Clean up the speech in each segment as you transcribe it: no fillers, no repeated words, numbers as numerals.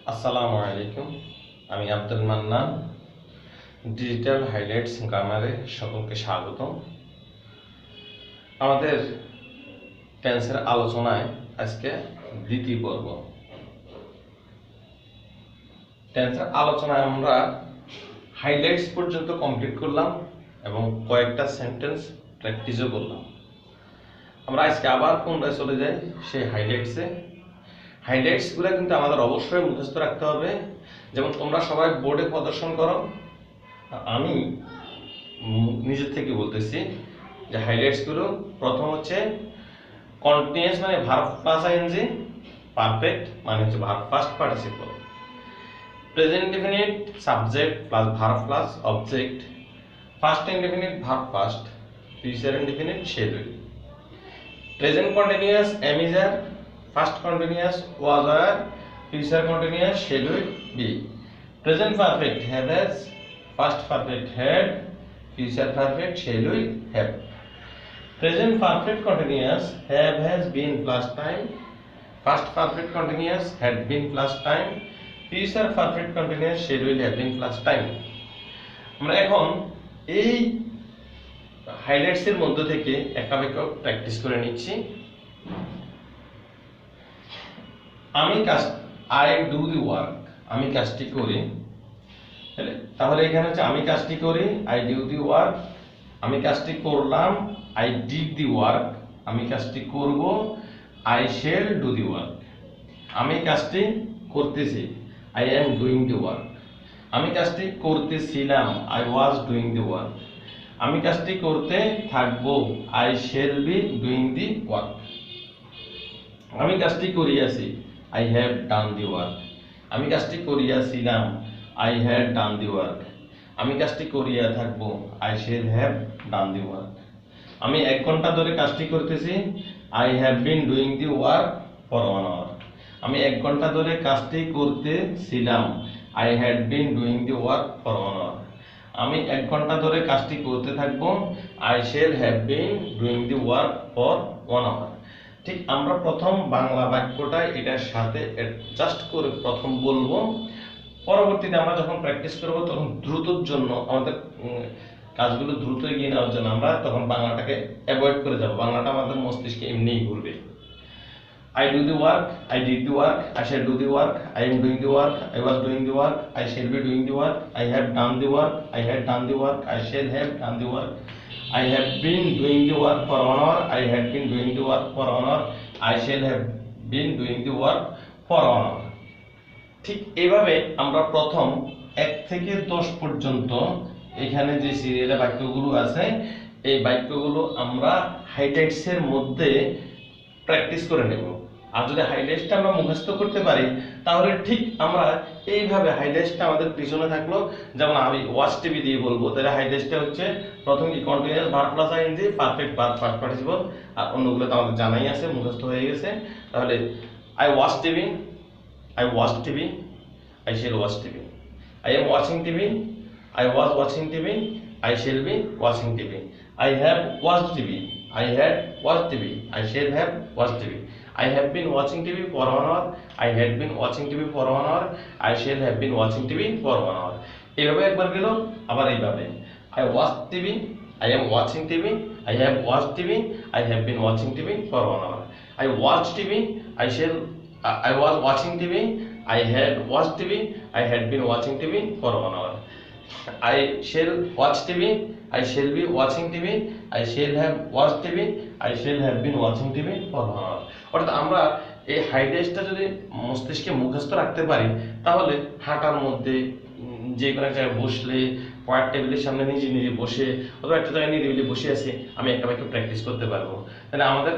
আসসালামু আলাইকুম। আমি আব্দুল মান্নান। ডিজিটাল হাইলাইটস গ্রামারে সকলকে স্বাগত। আমাদের টেন্সের আলোচনায় আজকে দ্বিতীয় পর্ব। টেন্সের আলোচনায় আমরা হাইলাইটস পর্যন্ত কমপ্লিট করলাম এবং কয়েকটা সেন্টেন্স প্র্যাকটিসও করলাম। আমরা আজকে আবার পুনরায় চলে যাই সেই হাইলাইটসে। হাইলাইটসগুলো কিন্তু আমাদের অবশ্যই মুখস্থ রাখতে হবে। যেমন তোমরা সবাই বোর্ডে প্রদর্শন করো, আমি নিজের থেকে বলতেছি যে হাইলাইটসগুলো প্রথম হচ্ছে কন্টিনিউয়াস মানে ভার্ব প্লাস আইএনজি, পারফেক্ট মানে হচ্ছে verb first participle, present indefinite subject plus verb plus object, first indefinite verb first, future indefinite shall will, present continuous am is are, first continuous was are, future continuous shall will be, present perfect have has, first perfect had, future perfect shall will have, present perfect continuous have has been plus time, past perfect continuous had been plus time, future perfect continuous shall will have been plus time। আমরা এখন এই highlights এর মধ্য থেকে একটা বাক্য practice করে নিচ্ছি। আই ডু দি ওয়ার্ক, আমি কাজটি করি। তাহলে এখানে হচ্ছে আমি কাজটি করি, আই ডু দি ওয়ার্ক, আমি কাজটি করলাম, আই ডিড দি ওয়ার্ক, আমি কাজটি করব, I shall do the work, আমি কাজটি করতেছি, I am doing the work, আমি কাজটি করতেছিলাম, I was doing the work, আমি কাজটি করতে থাকবো, I shall be doing the work, আমি কাজটি করিয়াছি, I have done the work, আমি কাজটি করিয়াছিলাম, I had done the work, আমি কাজটি করিয়া থাকবো, I shall have done the work, আমি 1 ঘন্টা ধরে কাজটি করতেছি, I have been doing the work for 1 hour, আমি 1 ঘন্টা ধরে কাজটি করতেছিলাম, I had been doing the work for 1 hour, আমি 1 ঘন্টা ধরে কাজটি করতে থাকবো, I shall have been doing the work for 1 hour। ঠিক আমরা প্রথম বাংলা বাক্যটা এটার সাথে অ্যাডজাস্ট করে প্রথম বলবো, পরবর্তীতে আমরা যখন প্র্যাকটিস করব তখন দ্রুতর জন্য আমাদের কাজগুলো দ্রুত এগিয়ে নেওয়ার জন্য আমরা তখন বাংলাটাকে অ্যাভয়েড করে যাব, বাংলাটা আমাদের মস্তিষ্কে এমনিই ঘুরবে। I do the work, I did the work, I shall do the work, I am doing the work, I was doing the work, I shall be doing the work, I have done the work, I had done the work, I shall have done the work, I have been doing the work for 1 hour, I had been doing the work for 1 hour, I shall have been doing the work for 1 hour। ঠিক এইভাবে আমরা প্রথম 1 থেকে 10 পর্যন্ত এখানে যে সিরিয়ালে বাক্যগুলো আছে এই বাক্যগুলো আমরা হাইলাইটস এর মধ্যে প্র্যাকটিস করে নেব। আর যদি হাইলাইটসটা আমরা মুখস্থ করতে পারি তাহলে ঠিক আমরা এইভাবে হাইলাইটসটা আমাদের পিছনে থাকলো, যেমন আমি ওয়াচ টিভি দিয়ে বলবো, তাহলে হাইলাইটসটা হচ্ছে প্রথম কি continuous verb plus ING, perfect verb first participle, আর অন্যগুলো তো আমাদের জানাই আছে, মুখস্থ হয়ে গেছে। তাহলে I watch TV, I watched TV, I shall watch TV, I am watching TV, I was watching TV, I shall be watching TV, I have watched TV, I had watched TV, I shall have watched TV, I have been watching TV for 1 hour, I had been watching TV for 1 hour, I shall have been watching TV for 1 hour। এইভাবে একবার গেল, আবার এইভাবে I watched TV, I am watching TV, I have watched TV, I have been watching TV for 1 hour, I watched TV, I was watching TV, I had watched TV, I had been watching TV for 1 hour, I shall watch TV, I shall be watching TV, I shall have watched TV, I shall have been watching TV for 1 hour। অর্থাৎ আমরা এই হাইলাইটসটা যদি মস্তিষ্কে মুখস্থ রাখতে পারি তাহলে হাঁটার মধ্যে যে কোনো এক জায়গায় বসলে, পড়ার টেবিলের সামনে নিজে নিজে বসে অথবা একটা জায়গায় নিরিবিলি বসে আছি আমি একটা বাক্য প্র্যাকটিস করতে পারবো। তাহলে আমাদের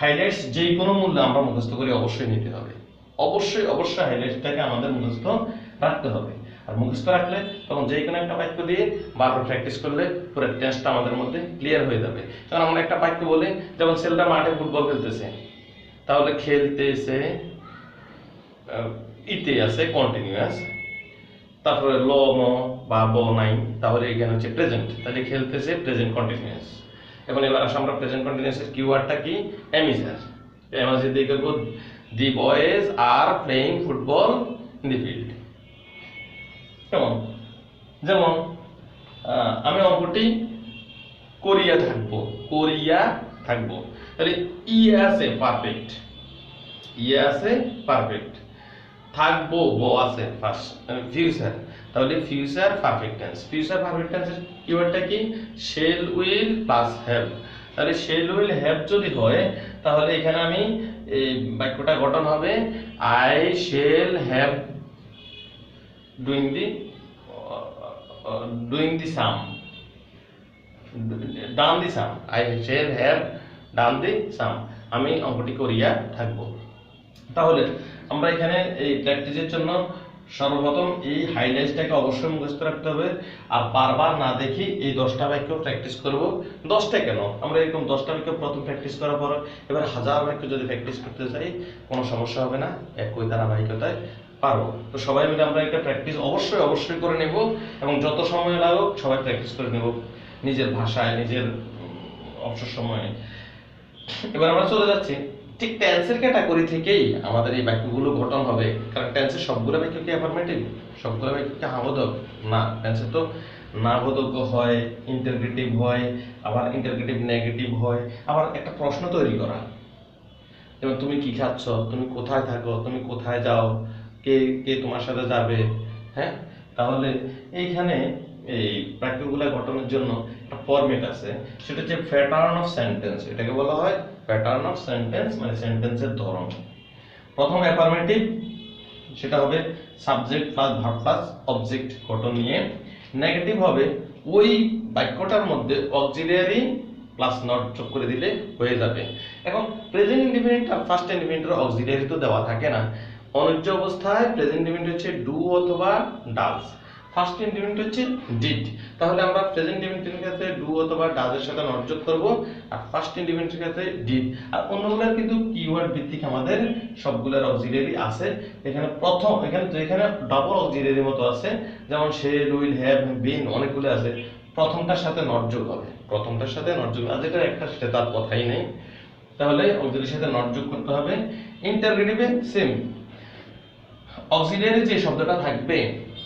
হাইলাইটস যে কোনো মূল্যে আমরা মুখস্থ করে অবশ্যই নিতে হবে, অবশ্যই হাইলাইটসটাকে আমাদের মুখস্থ রাখতে হবে। আর মুখস্থ রাখলে তখন যে কোনো একটা বাক্য দিয়ে বারবার প্র্যাকটিস করলে পুরো টেন্সটা আমাদের মধ্যে ক্লিয়ার হয়ে যাবে। কারণ আমরা একটা বাক্য বলি, যেমন ছেলেটা মাঠে ফুটবল খেলতেছে, তাহলে খেলতেছে ইতে আছে কন্টিনিউয়াস, তারপরে ল ম বা ব নাই, তাহলে এখানে হচ্ছে প্রেজেন্ট, তাহলে খেলতেছে প্রেজেন্ট কন্টিনিউয়াস। এখন এবার আসলে আমরা প্রেজেন্ট কন্টিনিউয়াসের কিওয়ার্ডটা কি, am is are. Am is দিয়ে করব the boys are playing football in the field. কেমন? যেমন আমি অঙ্কটি করিয়া থাকবো, তাহলে আছে পারফেক্ট, আছে পারফেক্ট, থাকবো আছে ফার্স্ট ফিউচার, তাহলে future perfect tense. Future perfect টেন্সের কিওয়ার্ডটা কি? Shall will plus have. তাহলে শেল উইল হ্যাভ যদি হয় তাহলে এখানে আমি এই বাক্যটা গঠন হবে I shall have doing the sum, done the sum, I shall have done the sum, আমি অঙ্কটি করিয়া থাকবো। তাহলে আমরা এখানে এই প্র্যাকটিসের জন্য সর্বপ্রথম এই হাইলাইটসটাকে অবশ্যই মুখস্থ রাখতে হবে, আর বারবার না দেখি এই 10টা বাক্য প্র্যাকটিস করব। 10টা কেন, আমরা এরকম 10টা বাক্য প্রথম প্র্যাকটিস করার পর এবার 1000 বাক্য যদি প্র্যাকটিস করতে চাই কোনো সমস্যা হবে না, একই ধারাবাহিকতায় পারবো। তো সবাই মিলে আমরা একটা প্র্যাকটিস অবশ্যই করে নেব, এবং যত সময় লাগুক সবাই প্র্যাকটিস করে নেব নিজের ভাষায়, নিজের অবসর সময়ে। এবার আমরা চলে যাচ্ছি ঠিক টেন্সের ক্যাটাগরি থেকেই আমাদের এই বাক্যগুলো গঠন হবে, কারণ টেন্সের সবগুলো বাক্য কি অ্যাফার্মেটিভ? সবগুলো বাক্য কি হ্যাঁবোধক? না, টেন্সে তো না বোধক হয়, ইন্টারগেটিভ হয়, আবার ইন্টারগেটিভ নেগেটিভ হয়, আবার একটা প্রশ্ন তৈরি করা, যেমন তুমি কি খাচ্ছ, তুমি কোথায় থাকো, তুমি কোথায় যাও, কে কে তোমার সাথে যাবে। হ্যাঁ, তাহলে এইখানে এই বাক্যগুলো গঠনের জন্য একটা ফরম্যাট আছে, সেটা হচ্ছে প্যাটার্ন অফ সেন্টেন্স। এটাকে বলা হয় প্যাটার্ন অফ সেন্টেন্স, মানে সেন্টেন্সের ধরন। প্রথম অ্যাফার্মেটিভ, সেটা হবে subject plus verb plus object গঠন নিয়ে। নেগেটিভ হবে ওই বাক্যটার মধ্যে অক্সিলিয়ারি প্লাস নট যোগ করে দিলে হয়ে যাবে। এখন প্রেজেন্ট ইনডিফিনিট আর ফার্স্ট ইনডিফিনিটের অক্সিলিয়ারি তো দেওয়া থাকে না। অনুজ্জ অবস্থায় প্রেজেন্ট ইনডিফিনিট হচ্ছে ডু অথবা ডাজ, ফার্স্ট ইনডিফিনিট হচ্ছে ডিড। তাহলে আমরা প্রেজেন্ট ইনডিফিনিটের ক্ষেত্রে ডু অথবা ডাজ এর সাথে নট যোগ করব, আর ফার্স্ট ইনডিফিনিটের ক্ষেত্রে ডিড। আর অন্যগুলোর কিন্তু কিওয়ার্ড ভিত্তিক আমাদের সবগুলোর অক্সিলিয়ারি আছে। এখানে প্রথম এখানে ডাবল অক্সিলিয়ারি মতো আছে, যেমন শেল উইল হ্যাভ বিন অনেকগুলো আছে, প্রথমটার সাথে নট যোগ হবে, প্রথমটার সাথে নট যোগ, আর যেটা একটা সেটা তার কথাই নেই, তাহলে অক্সিলিয়ারির সাথে নট যোগ করতে হবে। ইন্টারগেটিভে সেম, অক্সিলিয়ারি যে শব্দটা থাকবে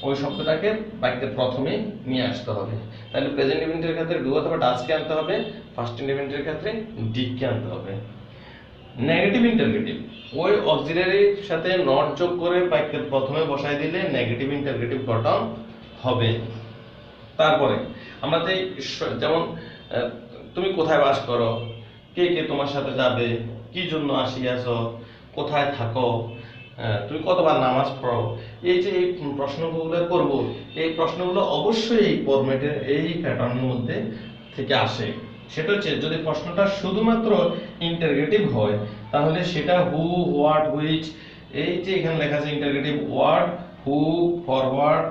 ওই শব্দটাকে বাক্যের প্রথমে নিয়ে আসতে হবে। তাহলে প্রেজেন্ট ইনডিফিনিটের ক্ষেত্রে ডু অথবা ডাজকে আনতে হবে, ফার্স্ট ইনডিফিনিটের ক্ষেত্রে ডিডকে আনতে হবে। নেগেটিভ ইন্টারগেটিভ, ওই অক্সিলিয়ারির সাথে নট যোগ করে বাক্যের প্রথমে বসাই দিলে নেগেটিভ ইন্টারগেটিভ গঠন হবে। তারপরে আমরা যেমন তুমি কোথায় বাস করো, কে কে তোমার সাথে যাবে, কি জন্য আসিয়াছো, কোথায় থাকো, তুমি কতবার নামাজ পড়ো, এই যে এই প্রশ্নগুলো করব, এই প্রশ্নগুলো অবশ্যই এই ফরম্যাটের এই প্যাটার্নের মধ্যে থেকে আসে। সেটা হচ্ছে যদি প্রশ্নটা শুধুমাত্র ইন্টারগেটিভ হয় তাহলে সেটা হু, হোয়াট, হুইচ, এই যে এখানে লেখা আছে interrogative word, who, forward,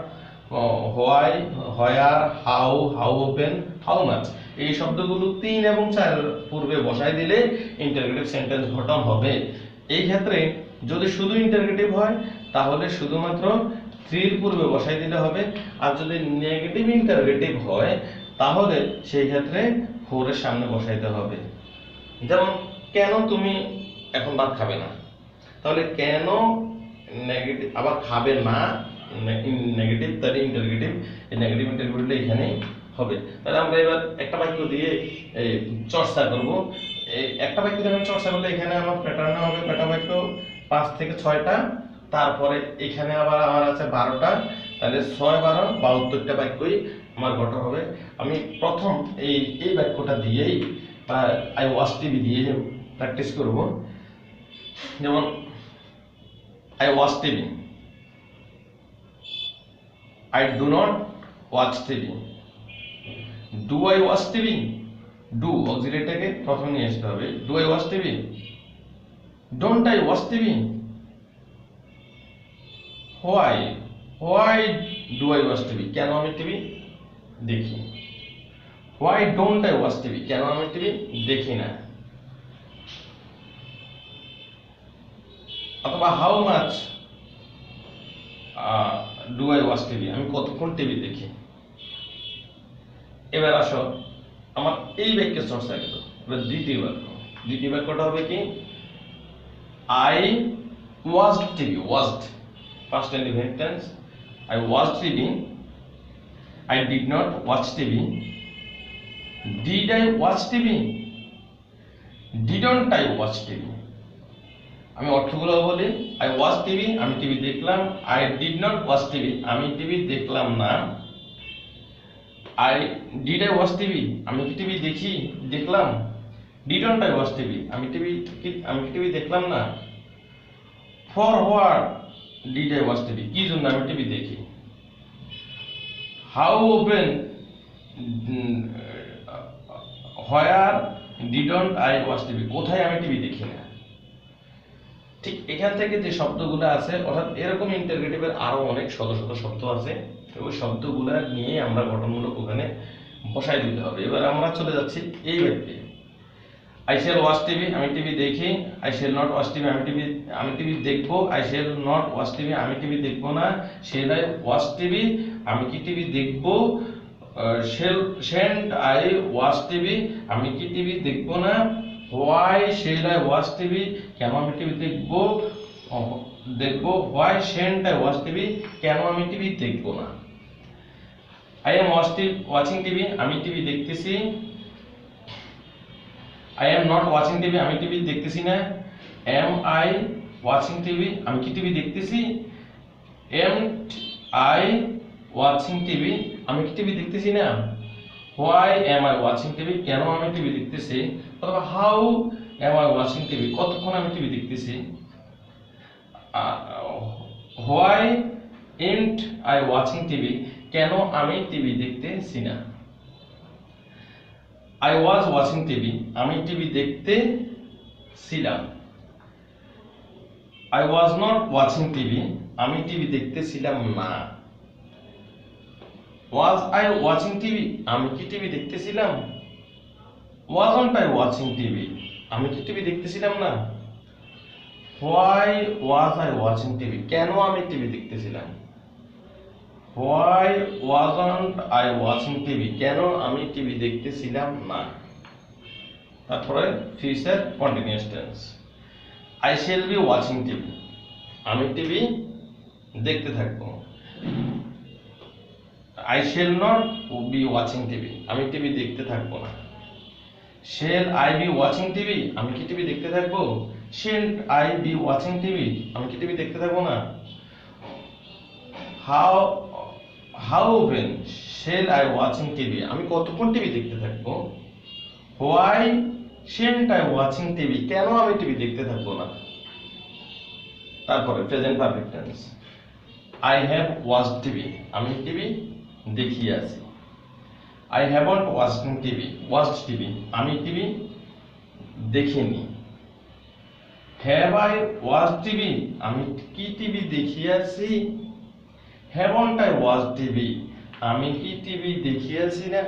why, where, how, how often, how much, এই শব্দগুলো 3 এবং 4 পূর্বে বসাই দিলে ইন্টারগেটিভ সেন্টেন্স গঠন হবে। এই ক্ষেত্রে যদি শুধু ইন্টারগেটিভ হয় তাহলে শুধুমাত্র 3 এর পূর্বে বসাই দিলে হবে, আর যদি নেগেটিভ ইন্টারগেটিভ হয় তাহলে সেই ক্ষেত্রে 4 এর সামনে বসাইতে হবে। যেমন কেন তুমি এখন ভাত খাবে না, তাহলে কেন নেগেটিভ, আবার খাবে না নেগেটিভ, তাহলে ইন্টারগেটিভ, এই নেগেটিভ ইন্টারগেটিভ এখানে হবে। তাহলে আমরা এবার একটা বাক্য দিয়ে এই চর্চা করব। এই একটা বাক্য দিয়ে চর্চা করলে এখানে আমার প্যাটার্ন হবে কয়টা বাক্য, 5 থেকে 6টা, তারপরে এখানে আবার আমার আছে 12টা, তাহলে 6 12 72টা বাক্যই আমার গঠন হবে। আমি প্রথম এই বাক্যটা দিয়েই বা আই ওয়াচ টিভি দিয়ে প্র্যাকটিস করব। যেমন I watch TV, I do not watch TV. Do I watch TV? Do অক্সিলিয়ারিটাকে প্রথমে নিয়ে আসতে হবে। Do I watch TV? Don't I watch TV? Why? Why do I watch TV? কেন আমি TV দেখি। Why don't I watch TV? কেন আমি TV দেখি না। অথবা how much do I watch TV? আমি কতক্ষণ টিভি দেখি। এবার আসো আমার এই বাক্যের চর্চা গেল। এবার দ্বিতীয় বাক্যটা হবে কি, I watched TV. watched past indefinite tense. I watched TV. I did not watch TV. Did I watch TV? Didn't I watch TV? আমি অর্থগুলো বলি। I watched TV, আমি টিভি দেখলাম। I did not watch TV, আমি TV দেখলাম না। Did I watch TV, আমি কি টিভি দেখলাম। Didn't I watch TV, আমি কি টিভি দেখলাম না। For what did I watch TV, কি জন্য আমি টিভি দেখি। How often, where didn't I watch TV, কোথায় আমি টিভি দেখি না। ঠিক এখান থেকে যে শব্দগুলো আছে, অর্থাৎ এরকম ইন্টারগেটিভের আরো অনেক শত শত শব্দ আছে, ওই শব্দগুলো নিয়ে আমরা গঠনমূলক ওখানে বসাই দিতে হবে। এবার আমরা চলে যাচ্ছি এই বাক্যে। I shall watch TV, আমি টিভি দেখি। I shall not watch TV, আমি টিভি দেখবো। I shall not watch TV, আমি টিভি দেখবো না। Shall I watch TV, আমি কি টিভি দেখবো। Shan't I watch TV, আমি কি টিভি দেখবো না। Why shall I watch TV, কেন আমি টিভি দেখবো। Why shan't I watch TV, কেন আমি টিভি দেখবো না। I am watching TV, আমি টিভি দেখতেছি। I am not watching TV, আমি টিভি দেখতেছি না। Am I watching TV, আমি কি টিভি দেখতেছি। Am't I watching TV, আমি কি টিভি দেখতেছি না। Why am I watching TV, কেন আমি টিভি দেখতেছি। অথবা how am I watching TV, কতক্ষণ আমি টিভি দেখতেছি। Why ain't I watching TV, কেন আমি টিভি দেখতেছি না। I was watching TV, আমি টিভি দেখতেছিলাম। I was not watching TV, আমি টিভি দেখতেছিলাম না। Was I watching TV, আমি কি টিভি দেখতেছিলাম। Wasn't I watching TV, আমি কি টিভি দেখতেছিলাম না। Why was I watching TV, কেন আমি টিভি দেখতেছিলাম। Why wasn't I watching TV, কেন আমি টিভি দেখতেছিলাম না। তারপরে future continuous tense. I shall be watching TV, আমি টিভি দেখতে থাকবো। I shall not be watching TV, আমি টিভি দেখতে থাকবো না। Shall I be watching TV, আমি কি টিভি দেখতে থাকবো। Shan't I be watching TV, আমি কি টিভি দেখতে থাকবো না। How often shall I watching TV, আমি কতক্ষণ টিভি দেখতে থাকবো। Why shan't I watching TV, কেন আমি টিভি দেখতে থাকবো না। তারপরে present perfect tense. I have watched TV, আমি টিভি দেখিয়ে আছি। I haven't watched TV, আমি টিভি দেখিনি। Have I watched TV, আমি কি টিভি দেখিয়ে আছি। Haven't I watched TV, আমি কি টিভি দেখিয়ে আছি না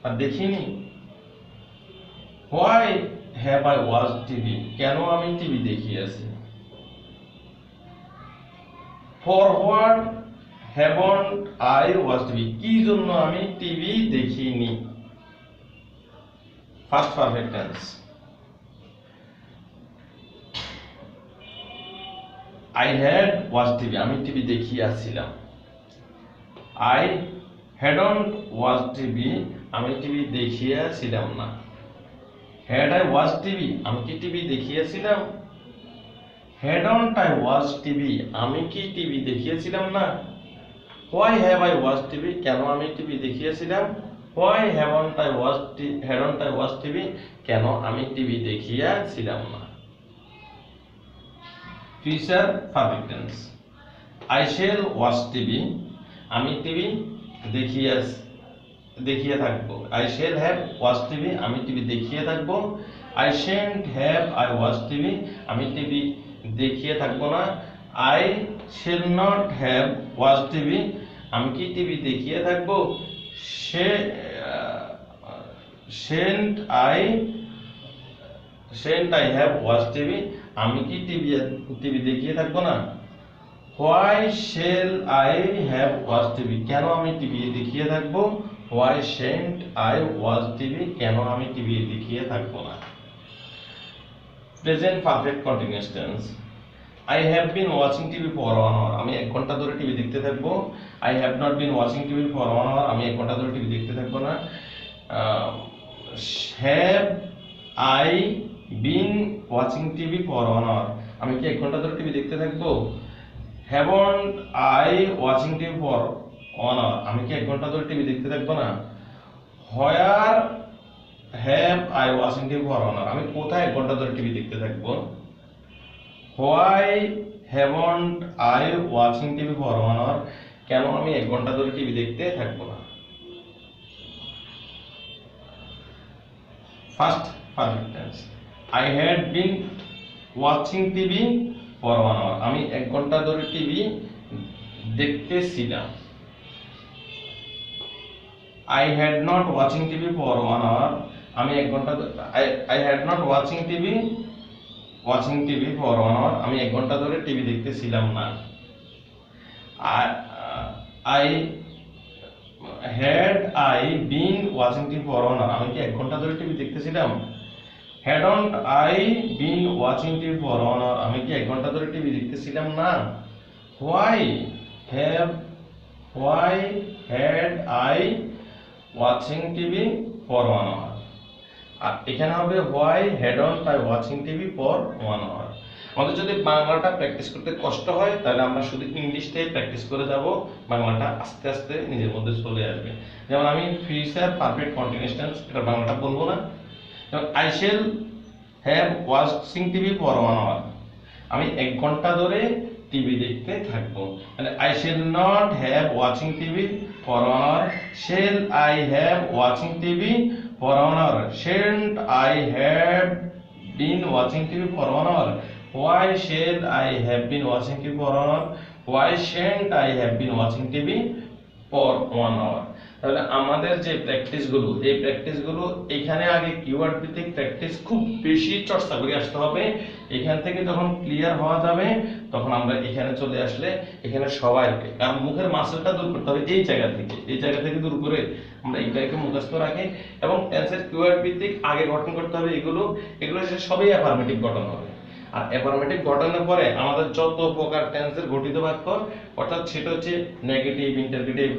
আর দেখিনি। Why have I watched TV, কেন আমি টিভি দেখিয়ে আছি। For what haven't I watched TV, কি জন্য আমি টিভি দেখিনি। First perfect tense. I had watched TV, আমি টিভি দেখিয়ে আসছিলাম। I hadn't watched TV, আমি টিভি দেখিয়ে ছিলাম না। Had I watched TV, আমি কি টিভি দেখিয়েছিলাম। Hadn't I watched TV, আমি কি টিভি দেখিয়েছিলাম না। Why have I watched TV, কেন আমি টিভি দেখিয়েছিলাম। Why hadn't I watched TV, কেন আমি টিভি দেখিয়েছিলাম না। Future perfect tense. I shall watch TV, আমি টিভি দেখিয়ে থাকবো। I shall have watched TV, আমি টিভি দেখিয়ে থাকবো। I shan't have I watched TV, আমি টিভি দেখিয়ে থাকবো না। I shall not have watched TV, আমি কি টিভি দেখিয়ে থাকবো। Shan't I have watched TV, আমি কি টিভি দেখিয়ে থাকবো না। Why shall I have watched TV, কেন আমি টিভি দেখিয়ে থাকবো। Why shan't I watch TV, কেন আমি টিভি দেখিয়ে থাকবো না। Present perfect continuous tense. I have been watching TV for 1 hour, আমি 1 ঘন্টা ধরে টিভি দেখতে থাকবো। I have not been watching TV for 1 hour, আমি 1 ঘন্টা ধরে টিভি দেখতে থাকবো না। Have I been watching TV for 1 hour, আমি কি 1 ঘন্টা ধরে টিভি দেখতে থাকবো? Haven't I watching TV for 1 hour, আমি কি 1 ঘন্টা ধরে টিভি দেখতে থাকবো না? Where have I watching TV for 1 hour, আমি কোথায় 1 ঘন্টা ধরে টিভি দেখতে থাকবো? Why haven't I watching TV for 1 hour, কেন আমি 1 ঘন্টা ধরে টিভি দেখতে থাকবো না? First perfect tense, I had been watching TV for 1 hour, আমি 1 ঘন্টা ধরে টিভি দেখতেছিলাম। I had not watching TV for 1 hour, আমি 1 ঘন্টা I had not watching TV for 1 hour, আমি 1 ঘন্টা ধরে টিভি দেখতেছিলাম না। I had I been watching TV for 1 hour, আমি কি 1 ঘন্টা ধরে টিভি দেখতেছিলাম? Hadn't I been watching TV for 1 hour, আমি কি 1 ঘন্টা ধরে টিভি দেখতেছিলাম না? Why had I watching TV for 1 hour, আর এখানে হবে why hadn't I watching TV for 1 hour. আমাদের যদি বাংলাটা প্র্যাকটিস করতে কষ্ট হয় তাহলে আমরা শুধু ইংলিশটাই প্র্যাকটিস করে যাব, বাংলাটা আস্তে আস্তে নিজের মধ্যে চলে আসবে। যেমন আমি ফিউচার পারফেক্ট কন্টিনিউয়াস টেন্স, এটা বাংলাটা বলবো না। যেমন I shall have watching TV for 1 hour, আমি 1 ঘন্টা ধরে টিভি দেখতে থাকবো। মানে I shall not have watching TV for 1 hour, shall I have watching TV for 1 hour, shan't I have been watching TV for 1 hour, why shall I have been watching TV for 1 hour, why shan't I have been watching TV for 1 hour. তাহলে আমাদের যে প্র্যাকটিসগুলো, এই প্র্যাকটিসগুলো এখানে আগে keyword ভিত্তিক practice খুব বেশি চর্চা করে আসতে হবে। এখান থেকে যখন ক্লিয়ার হওয়া যাবে তখন আমরা এখানে চলে আসলে এখানে সবাইকে, কারণ মুখের মাসলটা দূর করতে হবে এই জায়গা থেকে দূর করে আমরা এইটাকে মুখস্থ রাখি এবং টেন্সের কিওয়ার্ড ভিত্তিক আগে গঠন করতে হবে। এগুলো সবই অ্যাফার্মেটিভ গঠন হবে। আর অ্যাফার্মেটিভ গঠনের পরে আমাদের যত প্রকার টেন্সের গঠিত বাক্য, অর্থাৎ সেটা হচ্ছে নেগেটিভ, ইন্টারগেটিভ,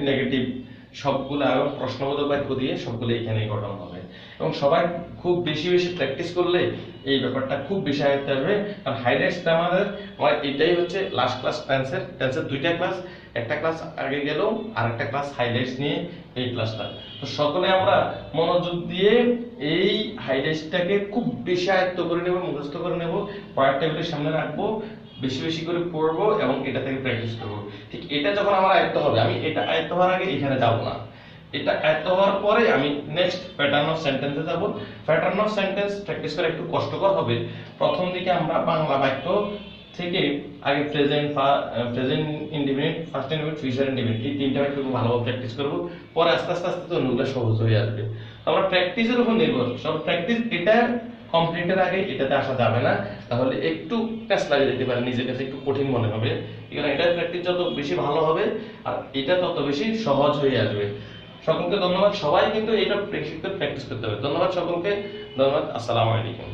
নেগেটিভ সবগুলো এবং প্রশ্নবোধক বাক্য দিয়ে সবগুলো এখানেই গঠন হবে। এবং সবাই খুব বেশি প্র্যাকটিস করলে এই ব্যাপারটা খুব বেশি আয়ত্তে আসবে। কারণ হাইলাইটসটা আমাদের এটাই হচ্ছে লাস্ট ক্লাস টেন্সের 2টা ক্লাস, একটা ক্লাস আগে গেল আর একটা ক্লাস হাইলাইটস নিয়ে এই ক্লাসটা। তো সকলে আমরা মনোযোগ দিয়ে এই হাইলাইটসটাকে খুব বেশি আয়ত্ত করে নেব, মুখস্থ করে নেব, পড়ার টেবিলের সামনে রাখবো, বেশি করে পড়বো এবং এটা থেকে প্র্যাকটিস করবো। ঠিক এটা যখন আমার আয়ত্ত হবে, আমি এটা আয়ত্ত হওয়ার আগে এখানে যাব না, এটা আয়ত্ত হওয়ার পরে আমি নেক্সট প্যাটার্ন অফ সেন্টেন্সে যাব। প্যাটার্ন অফ সেন্টেন্স প্র্যাকটিস করা একটু কষ্টকর হবে। প্রথম দিকে আমরা বাংলা বাক্য থেকে আগে present indefinite, first indefinite, future indefinite, এই 3টা বাক্য খুব ভালোভাবে প্র্যাকটিস করবো। পরে আস্তে আস্তে অন্যগুলো সহজ হয়ে আসবে। আমরা প্র্যাকটিসের উপর নির্ভর, সব প্র্যাকটিস এটা কমপ্লিটের আগে এটাতে আসা যাবে না, তাহলে একটু কাজ লাগিয়ে দিতে পারে, নিজের কাছে একটু কঠিন মনে হবে। কারণ এটা প্র্যাকটিস যত বেশি ভালো হবে আর এটা তত বেশি সহজ হয়ে আসবে। সকলকে ধন্যবাদ। সবাই কিন্তু এটা প্র্যাকটিস করতে হবে। ধন্যবাদ সকলকে, ধন্যবাদ। আসসালামু আলাইকুম।